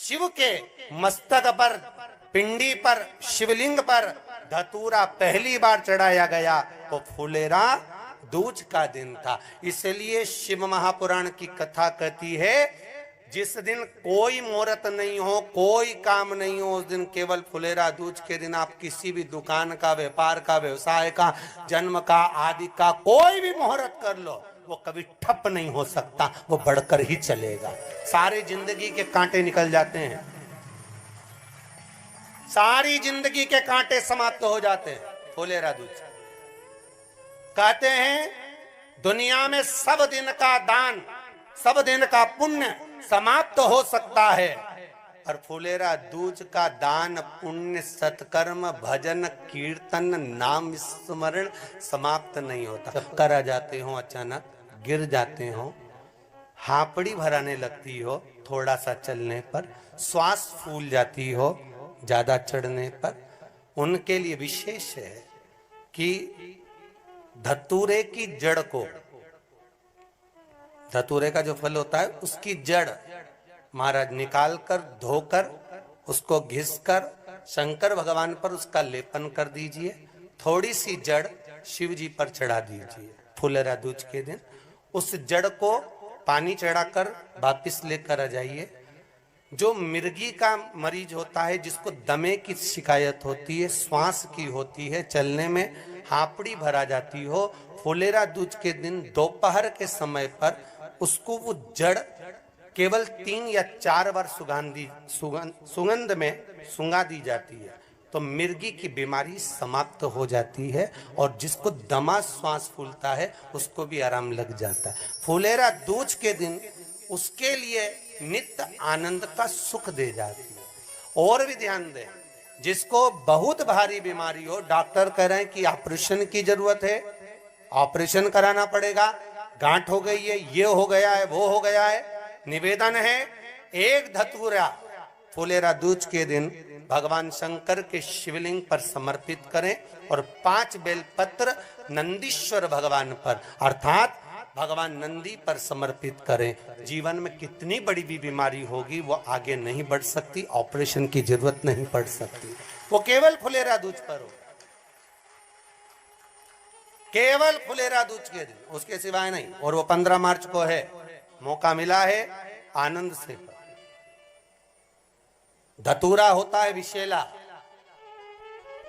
शिव के मस्तक पर, पिंडी पर, शिवलिंग पर धतूरा पहली बार चढ़ाया गया तो फुलेरा दूज का दिन था। इसलिए शिव महापुराण की कथा कहती है जिस दिन कोई मुहूर्त नहीं हो, कोई काम नहीं हो, उस दिन केवल फुलेरा दूज के दिन आप किसी भी दुकान का, व्यापार का, व्यवसाय का, जन्म का, आदि का कोई भी मुहूर्त कर लो, वो कभी ठप नहीं हो सकता, वो बढ़कर ही चलेगा। सारी जिंदगी के कांटे निकल जाते हैं, सारी जिंदगी के कांटे समाप्त हो जाते हैं फुलेरा दूज। कहते हैं दुनिया में सब दिन का दान, सब दिन का पुण्य समाप्त हो सकता है, और फुलेरा दूज का दान, पुण्य, सत्कर्म, भजन, कीर्तन, नाम स्मरण समाप्त नहीं होता। चक्कर आ जाते हो, अचानक गिर जाते हो, हापड़ी भराने लगती हो थोड़ा सा चलने पर, श्वास फूल जाती हो ज्यादा चढ़ने पर, उनके लिए विशेष है कि धतूरे की जड़ को, धतूरे का जो फल होता है उसकी जड़ महाराज निकाल कर, धोकर, उसको घिसकर शंकर भगवान पर उसका लेपन कर दीजिए। थोड़ी सी जड़ शिव जी पर चढ़ा दीजिए फुलेरा दूज के दिन। उस जड़ को पानी चढ़ाकर वापिस लेकर आ जाइए। जो मिर्गी का मरीज होता है, जिसको दमे की शिकायत होती है, श्वास की होती है, चलने में हापड़ी भरा जाती हो, फुलेरा दूज के दिन दोपहर के समय पर उसको वो जड़ केवल 3 या 4 बार सुगंध में सुंगा दी जाती है तो मिर्गी की बीमारी समाप्त हो जाती है, और जिसको दमा श्वास फूलता है उसको भी आराम लग जाता है। फुलेरा दूज के दिन उसके लिए नित्य आनंद का सुख दे जाती है। और भी ध्यान दें, जिसको बहुत भारी बीमारी हो, डॉक्टर कह रहे हैं कि ऑपरेशन की जरूरत है, ऑपरेशन कराना पड़ेगा, गांठ हो गई है, ये हो गया है, वो हो गया है, निवेदन है एक धतूरा फुलेरा दूज के दिन भगवान शंकर के शिवलिंग पर समर्पित करें, और 5 बेलपत्र नंदीश्वर भगवान पर अर्थात भगवान नंदी पर समर्पित करें। जीवन में कितनी बड़ी भी बीमारी होगी वो आगे नहीं बढ़ सकती, ऑपरेशन की जरूरत नहीं पड़ सकती, वो केवल फुलेरा दूज पर हो, केवल फुलेरा दूज के दिन, उसके सिवाय नहीं। और वो 15 मार्च को है, मौका मिला है, आनंद से। धतूरा होता है विषैला।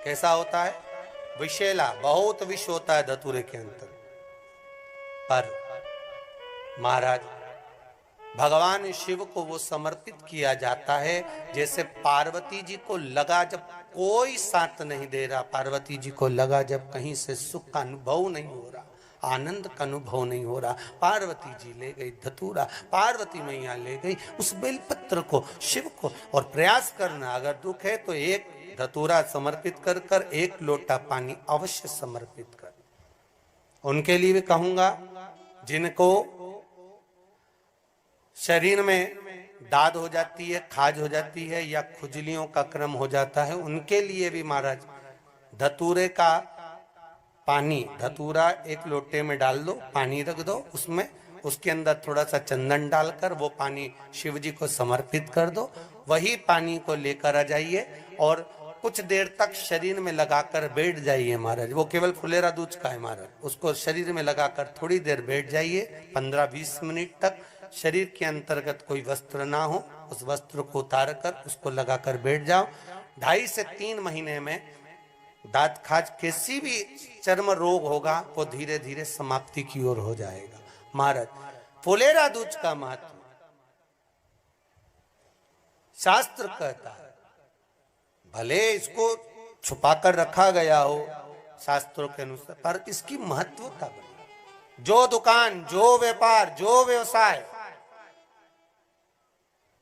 कैसा होता है? विषैला, बहुत विष होता है धतूरे के अंदर। पर महाराज भगवान शिव को वो समर्पित किया जाता है जैसे पार्वती जी को लगा, जब कोई साथ नहीं दे रहा, पार्वती जी को लगा जब कहीं से सुख का अनुभव नहीं हो रहा, आनंद का अनुभव नहीं हो रहा, पार्वती जी ले गई धतूरा, पार्वती मैया ले गई उस बेलपत्र को, शिव को। और प्रयास करना, अगर दुख है तो एक धतूरा समर्पित कर कर 1 लोटा पानी अवश्य समर्पित कर। उनके लिए भी कहूंगा जिनको शरीर में दाद हो जाती है, खाज हो जाती है, या खुजलियों का क्रम हो जाता है, उनके लिए भी महाराज धतूरे का पानी, धतूरा 1 लोटे में डाल दो, पानी रख दो, उसमें उसके अंदर थोड़ा सा चंदन डालकर वो पानी शिव जी को समर्पित कर दो। वही पानी को लेकर आ जाइए और कुछ देर तक शरीर में लगाकर बैठ जाइए महाराज। वो केवल फुलेरा दूज का है महाराज, उसको शरीर में लगाकर थोड़ी देर बैठ जाइए, 15-20 मिनट तक। शरीर के अंतर्गत कोई वस्त्र ना हो, उस वस्त्र को उतार कर उसको लगाकर बैठ जाओ। 2.5 से 3 महीने में दांत खाज, किसी भी चर्म रोग होगा वो धीरे धीरे समाप्ति की ओर हो जाएगा। महाराज फुलेरा दूज का महत्व शास्त्र कहता है, भले इसको छुपाकर रखा गया हो शास्त्रों के अनुसार, पर इसकी महत्वता बड़ी। जो दुकान, जो व्यापार, जो व्यवसाय,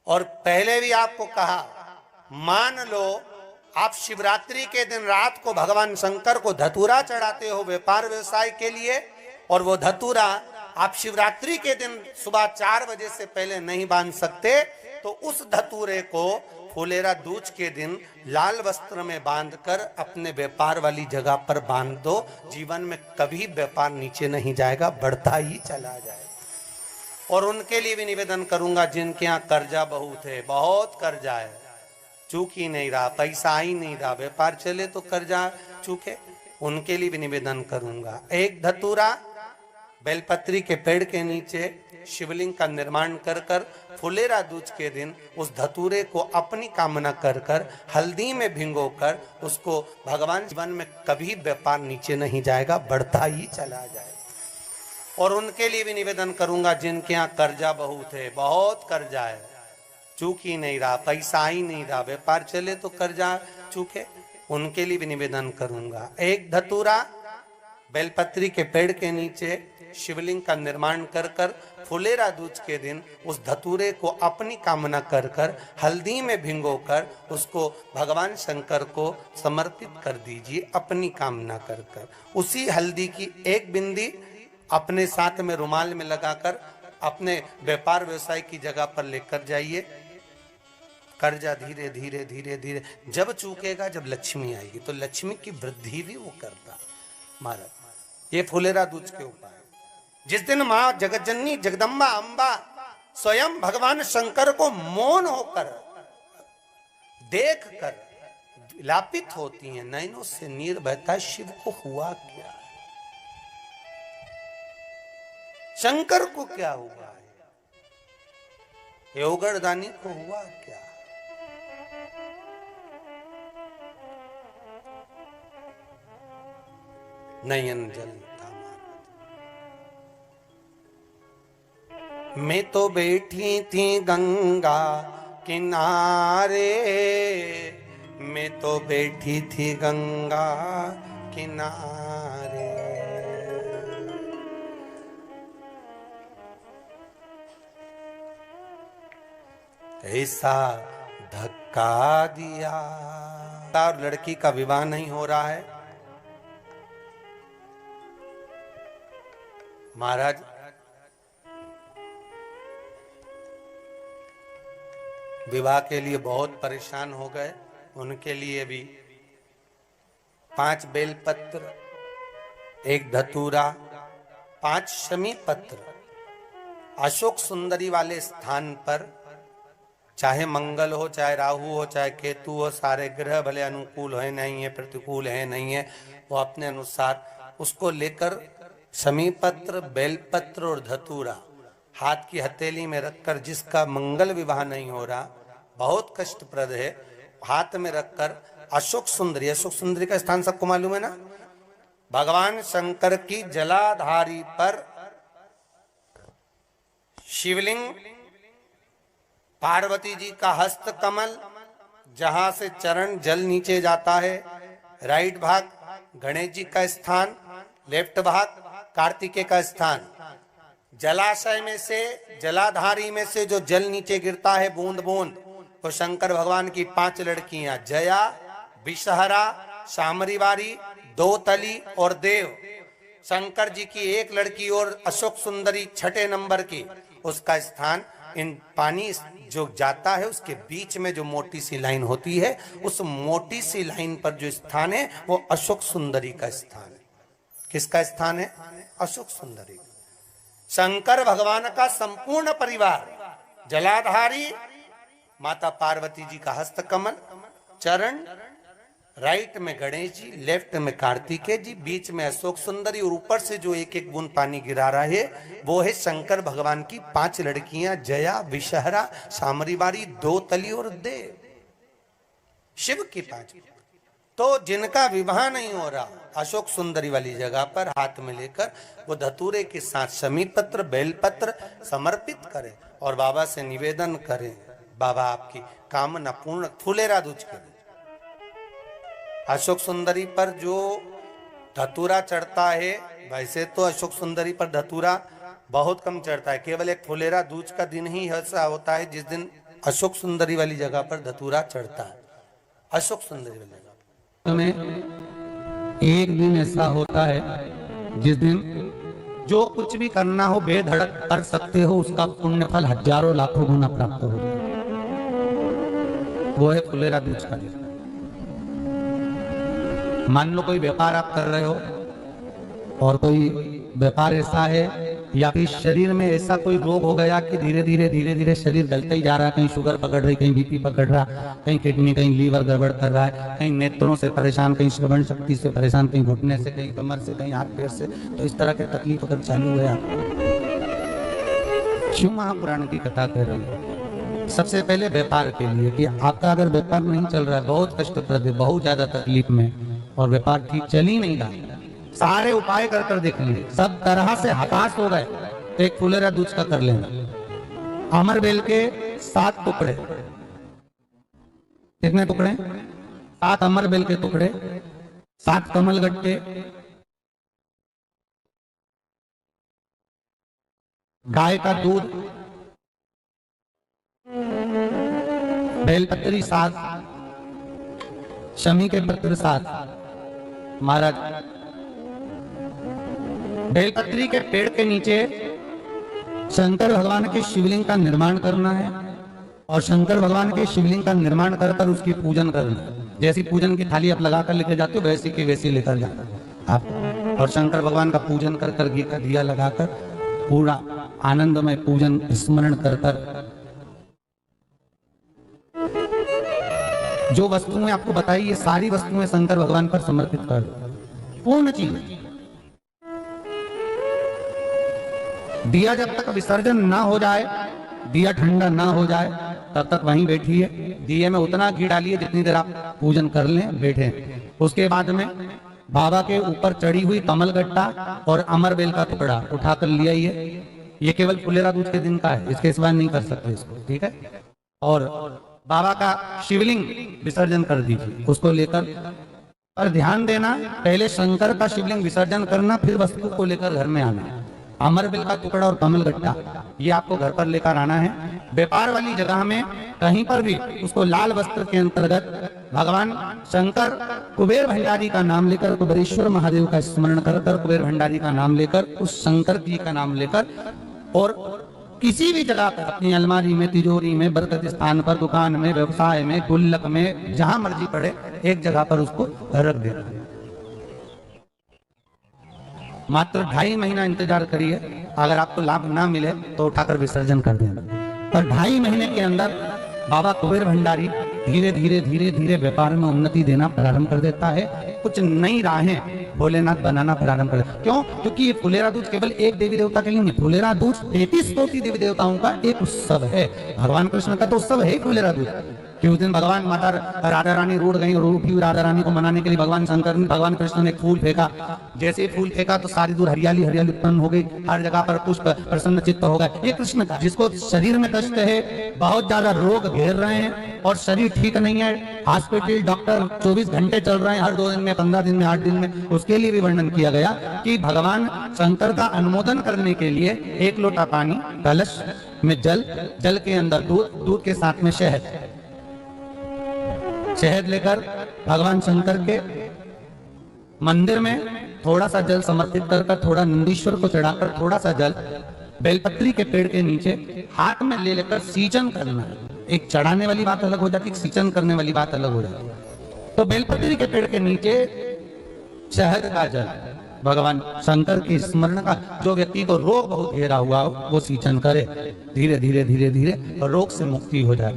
और पहले भी आपको कहा, मान लो आप शिवरात्रि के दिन रात को भगवान शंकर को धतूरा चढ़ाते हो व्यापार व्यवसाय के लिए, और वो धतूरा आप शिवरात्रि के दिन सुबह 4 बजे से पहले नहीं बांध सकते, तो उस धतूरे को फुलेरा दूज के दिन लाल वस्त्र में बांधकर अपने व्यापार वाली जगह पर बांध दो। जीवन में कभी व्यापार नीचे नहीं जाएगा, बढ़ता ही चला जाएगा। और उनके लिए भी निवेदन करूंगा जिनके यहाँ कर्जा बहुत है, बहुत कर्जा है, चूक ही नहीं रहा, पैसा आ ही नहीं रहा, व्यापार चले तो कर्जा चूके, उनके लिए भी निवेदन करूंगा। एक धतूरा बेलपत्री के पेड़ के नीचे शिवलिंग का निर्माण कर कर फुलेरा दूज के दिन उस धतूरे को अपनी कामना कर कर हल्दी में भिंगो कर उसको भगवान जीवन में कभी व्यापार नीचे नहीं जाएगा, बढ़ता ही चला जाएगा। और उनके लिए भी निवेदन करूंगा जिनके यहाँ कर्जा बहुत है, बहुत कर्जा है, चूक ही नहीं रहा, पैसा आ ही नहीं रहा, व्यापार चले तो कर्जा चूके, उनके लिए भी निवेदन करूंगा। एक धतूरा बेलपत्री के पेड़ के नीचे शिवलिंग का निर्माण कर कर फुलेरा दूज के दिन उस धतूरे को अपनी कामना कर कर हल्दी में भिंगो कर उसको भगवान शंकर को समर्पित कर दीजिए अपनी कामना कर कर। उसी हल्दी की एक बिंदी अपने साथ में रुमाल में लगाकर अपने व्यापार व्यवसाय की जगह पर लेकर जाइए। कर्जा धीरे धीरे धीरे धीरे जब चूकेगा, जब लक्ष्मी आएगी तो लक्ष्मी की वृद्धि भी वो करता महाराज। ये फुलेरा दूज के उपाय। जिस दिन माँ जगतजननी जगदम्बा अम्बा स्वयं भगवान शंकर को मौन होकर देख कर विलापित होती हैं, नैनों से नीर बहता, शिव को हुआ क्या, शंकर को क्या हुआ है, योगरदानी को हुआ क्या। नयन जल मैं तो बैठी थी गंगा किनारे, मैं तो बैठी थी गंगा किनारे, ऐसा धक्का दिया। और लड़की का विवाह नहीं हो रहा है महाराज, विवाह के लिए बहुत परेशान हो गए। उनके लिए भी 5 बेलपत्र, 1 धतूरा, 5 शमी पत्र अशोक सुंदरी वाले स्थान पर, चाहे मंगल हो, चाहे राहु हो, चाहे केतु हो, सारे ग्रह भले अनुकूल है नहीं है, प्रतिकूल है नहीं है, वो अपने अनुसार उसको लेकर शमी पत्र, बेलपत्र और धतूरा हाथ की हथेली में रखकर, जिसका मंगल विवाह नहीं हो रहा, बहुत कष्टप्रद है, हाथ में रखकर अशोक सुंदरी, अशोक सुंदरी का स्थान सबको मालूम है ना, भगवान शंकर की जलाधारी पर शिवलिंग, पार्वती जी का हस्त कमल, जहां से चरण जल नीचे जाता है, राइट भाग गणेश जी का स्थान, लेफ्ट भाग कार्तिकेय का स्थान। जलाशय में से, जलाधारी में से जो जल नीचे गिरता है बूंद बूंद, तो शंकर भगवान की 5 लड़कियां जया, विषहरा, शामरीवारी, दोतली और देव। शंकर जी की 1 लड़की और अशोक सुंदरी 6ठे नंबर की, उसका स्थान इन पानी जो जाता है उसके बीच में जो मोटी सी लाइन होती है, उस मोटी सी लाइन पर जो स्थान है वो अशोक सुंदरी का स्थान है। किसका स्थान है? अशोक सुंदरी। शंकर भगवान का संपूर्ण परिवार, जलाधारी माता पार्वती जी का हस्तकमल, चरण राइट में गणेश जी, लेफ्ट में कार्तिकेय जी, बीच में अशोक सुंदरी, और ऊपर से जो 1-1 बूंद पानी गिरा रहा है वो है शंकर भगवान की 5 लड़कियां, जया, विषहरा, शामरीवारी, दोतली और देव। शिव की 5। तो जिनका विवाह नहीं हो रहा, अशोक सुंदरी वाली जगह पर हाथ में लेकर वो धतूरे के साथ शमी पत्र, बेलपत्र समर्पित करें और बाबा से निवेदन करें, बाबा आपकी कामना पूर्ण। फुलेरा दूज के अशोक सुंदरी पर जो धतूरा चढ़ता है, वैसे तो अशोक सुंदरी पर धतूरा बहुत कम चढ़ता है, केवल एक फुलेरा दूज का दिन ही ऐसा होता है जिस दिन अशोक सुंदरी वाली जगह पर धतूरा चढ़ता है। अशोक सुंदरी वाली जगह में एक दिन ऐसा होता है जिस दिन जो कुछ भी करना हो बेधड़क कर सकते हो, उसका पुण्य फल हजारों लाखों गुना प्राप्त होता है। वो है फुलेरा दूज का दिन। मान लो कोई व्यापार आप कर रहे हो और कोई व्यापार ऐसा है या फिर शरीर में ऐसा कोई रोग हो गया कि धीरे धीरे शरीर गलता ही जा रहा है, कहीं शुगर पकड़ रही, कहीं बीपी पकड़ रहा, कहीं किडनी, कहीं लीवर गड़बड़ कर रहा है, कहीं नेत्रों से परेशान, कहीं श्रवण शक्ति से परेशान, कहीं घुटने से, कहीं कमर से, कहीं हाथ पैर से, तो इस तरह के तकलीफ अगर चालू है शिव महापुराण की कथा कर रही है। सबसे पहले व्यापार के लिए कि आपका अगर व्यापार नहीं चल रहा है, बहुत कष्टप्रद है, बहुत ज्यादा तकलीफ में और व्यापार ठीक चल ही नहीं रहा, सारे उपाय कर देख लिए, सब तरह से हताश हो गए, तो एक फुलेरा दूध का कर लेना। अमरबेल के 7 टुकड़े, कितने टुकड़े? 7 अमरबेल के टुकड़े, 7 कमलगट्टे, गाय का दूध, बेलपत्री 7, शमी के पत्र 7। महाराज बेलपत्री के पेड़ के नीचे शंकर भगवान के शिवलिंग का निर्माण करना है और शंकर भगवान के शिवलिंग का निर्माण कर उसकी पूजन करना। जैसी पूजन की थाली आप लगाकर लेके जाते हो वैसी की वैसी लेकर जाना आप, और शंकर भगवान का पूजन कर घी का दिया लगाकर पूरा आनंदमय पूजन स्मरण कर जो वस्तुएं आपको बताई, ये सारी वस्तुएं शंकर भगवान पर समर्पित कर दो, पूर्ण चीज। दिया जब तक विसर्जन ना हो जाए, दिया ठंडा ना हो जाए, तब तक वहीं बैठिए। दिए में उतना घी डालिए जितनी देर आप पूजन कर लें, बैठे। उसके बाद में बाबा के ऊपर चढ़ी हुई कमलगट्टा और अमरबेल का टुकड़ा उठाकर ले आइए। ये केवल फुलेरा दूध के दिन का है, इसके सिवा नहीं कर सकते इसको, ठीक है। और बाबा का शिवलिंग विसर्जन कर दीजिए, उसको लेकर। और ध्यान देना, पहले शंकर का शिवलिंग विसर्जन करना, फिर वस्तु को लेकर घर में आना। अमरबेल का टुकड़ा और कमलगट्टा ये आपको घर पर लेकर आना है। व्यापार वाली जगह में कहीं पर भी उसको लाल वस्त्र के अंतर्गत भगवान शंकर कुबेर भंडारी का नाम लेकर, कुबेरेश्वर महादेव का स्मरण कर कुबेर भंडारी का नाम लेकर, उस शंकर जी का नाम लेकर, और किसी भी जगह पर अपनी अलमारी में, तिजोरी में, बरकत स्थान पर, दुकान में, व्यवसाय में, गुल्लक में, जहां मर्जी पड़े एक जगह पर उसको रख देना। मात्र 2.5 महीना इंतजार करिए, अगर आपको लाभ ना मिले तो उठाकर विसर्जन कर देना। और 2.5 महीने के अंदर बाबा कुबेर भंडारी धीरे धीरे व्यापार में उन्नति देना प्रारंभ कर देता है। कुछ नई राहें भोलेनाथ बनाना प्रारंभ कर देता। क्यों? क्योंकि ये फुलेरा दूध केवल एक देवी देवता के लिए नहीं, फुलेरा दूध 33 कोटि देवी देवताओं का एक उत्सव है। भगवान कृष्ण का तो उत्सव है फुलेरा दूध। कि उस दिन भगवान माता राधा रानी रूठ गई, और रूठी राधा रानी को मनाने के लिए भगवान शंकर ने, भगवान कृष्ण ने फूल फेंका। जैसे ही फूल फेंका तो सारी दूर हरियाली हरियाली उत्पन्न हो गई, हर जगह पर पुष्प प्रसन्न चित्त हो गए। ये कृष्ण का, जिसको शरीर में कष्ट है, बहुत ज्यादा रोग घेर रहे हैं और शरीर ठीक नहीं है, हॉस्पिटल डॉक्टर 24 घंटे चल रहे हैं, हर 2 दिन में, 15 दिन में, 8 दिन में, उसके लिए भी वर्णन किया गया कि भगवान शंकर का अनुमोदन करने के लिए 1 लोटा पानी, कलश में जल, जल के अंदर दूध, दूध के साथ में शहद लेकर भगवान शंकर के मंदिर में थोड़ा सा जल समर्पित कर, थोड़ा नंदीश्वर को चढ़ाकर, थोड़ा सा जल बेलपत्री के पेड़ के नीचे हाथ में ले लेकर सींचन करना है। एक चढ़ाने वाली बात अलग हो जाती है, सींचन करने वाली बात अलग हो जाती है। तो बेलपत्री के पेड़ के नीचे शहद का जल, भगवान शंकर के स्मरण का, जो व्यक्ति को रोग बहुत घेरा हुआ हो वो सींचन करे, धीरे धीरे रोग से मुक्ति हो जाए।